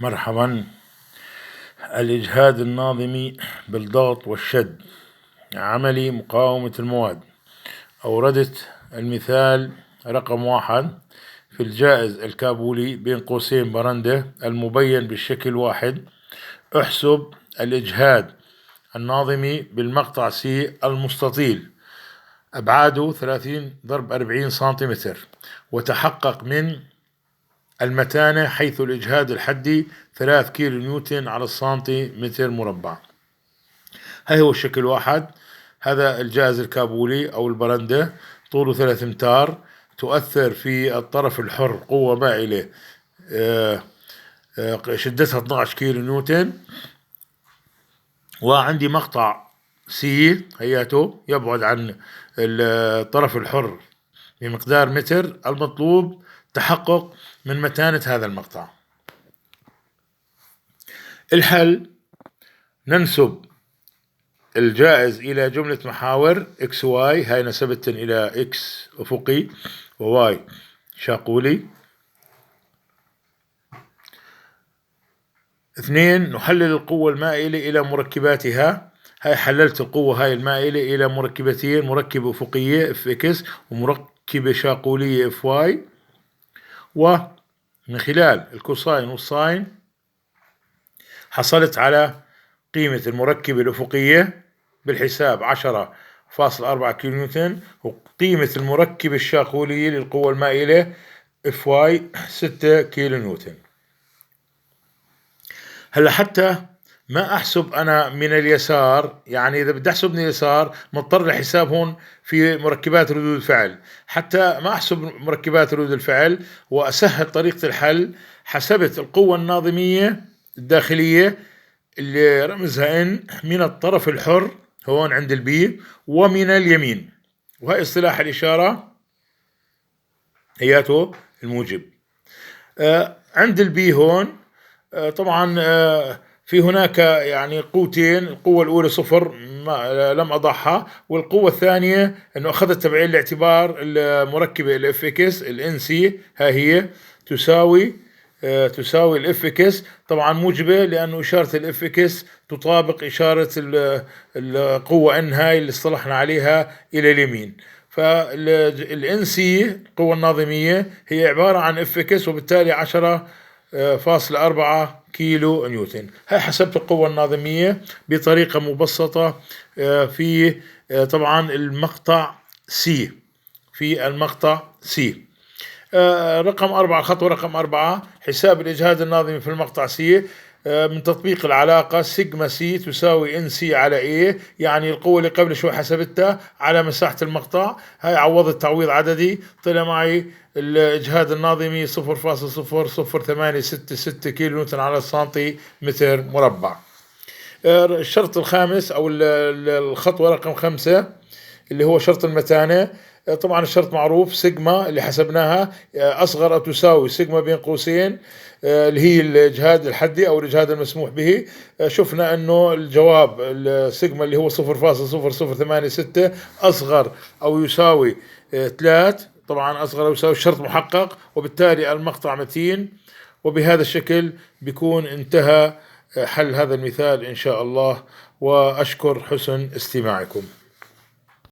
مرحبا. الإجهاد الناظمي بالضغط والشد، عملي مقاومة المواد. أوردت المثال رقم 1 في الجائز الكابولي بين قوسين برندة المبين بالشكل 1. احسب الإجهاد الناظمي بالمقطع سي المستطيل أبعاده 30×40 سنتيمتر، وتحقق من المتانة حيث الإجهاد الحدي 3 كيلو نيوتن على السنتيمتر مربع. هاي هو الشكل 1. هذا الجهاز الكابولي أو البرندة طوله 3 أمتار، تؤثر في الطرف الحر قوة مائلة شدتها 12 كيلو نيوتن. وعندي مقطع سي هياته يبعد عن الطرف الحر بمقدار متر. المطلوب تحقق من متانة هذا المقطع. الحل: ننسب الجائز إلى جملة محاور x y، هاي نسبت إلى x أفقي و y شاقولي. 2. نحلل القوة المائلة إلى مركباتها. هاي حللت القوة هاي المائلة إلى مركبتين، مركبة أفقية fx ومركبة شاقولية fy، ومن خلال الكوساين والساين حصلت على قيمة المركبة الأفقية بالحساب 10.4 كيلو نيوتن، وقيمة المركبة الشاقولية للقوة المائلة Fy 6 كيلو نيوتن. هلا حتى ما أحسب أنا من اليسار، يعني إذا بدي أحسب من اليسار مضطر لحساب هون في مركبات ردود الفعل. حتى ما أحسب مركبات ردود الفعل وأسهل طريقة الحل، حسبت القوة الناظمية الداخلية اللي رمزها N من الطرف الحر هون عند البي ومن اليمين، وهي اصطلاح الإشارة هياته الموجب. عند البي هون طبعا في هناك يعني قوتين، القوة الأولى 0 ما لم أضعها، والقوة الثانية أنه أخذت بعين الاعتبار المركبة الاف اكس الان سي، ها هي تساوي الاف اكس، طبعا موجبة لأنه إشارة الاف اكس تطابق إشارة القوة ان هاي اللي اصطلحنا عليها إلى اليمين. فالان سي القوة الناظمية هي عبارة عن اف اكس، وبالتالي 10.4 كيلو نيوتن. هاي حسبت القوة الناظمية بطريقة مبسطة في طبعا المقطع سي. رقم 4، خطوة رقم 4 حساب الإجهاد الناظمي في المقطع سي من تطبيق العلاقة سيجما سي تساوي ان سي على اي، يعني القوة اللي قبل شوي حسبتها على مساحة المقطع. هاي عوضت تعويض عددي، طلع معي الإجهاد الناظمي 0.00866 كيلو نيوتن على السنتيمتر مربع. الشرط الخامس أو الخطوة رقم 5 اللي هو شرط المتانة. طبعا الشرط معروف، سيجما اللي حسبناها أصغر أو تساوي سيجما بين قوسين اللي هي الإجهاد الحدي أو الإجهاد المسموح به. شفنا أنه الجواب السيجما اللي هو 0.0086 أصغر أو يساوي 3، طبعا أصغر أو يساوي الشرط محقق، وبالتالي المقطع متين. وبهذا الشكل بيكون انتهى حل هذا المثال إن شاء الله، وأشكر حسن استماعكم.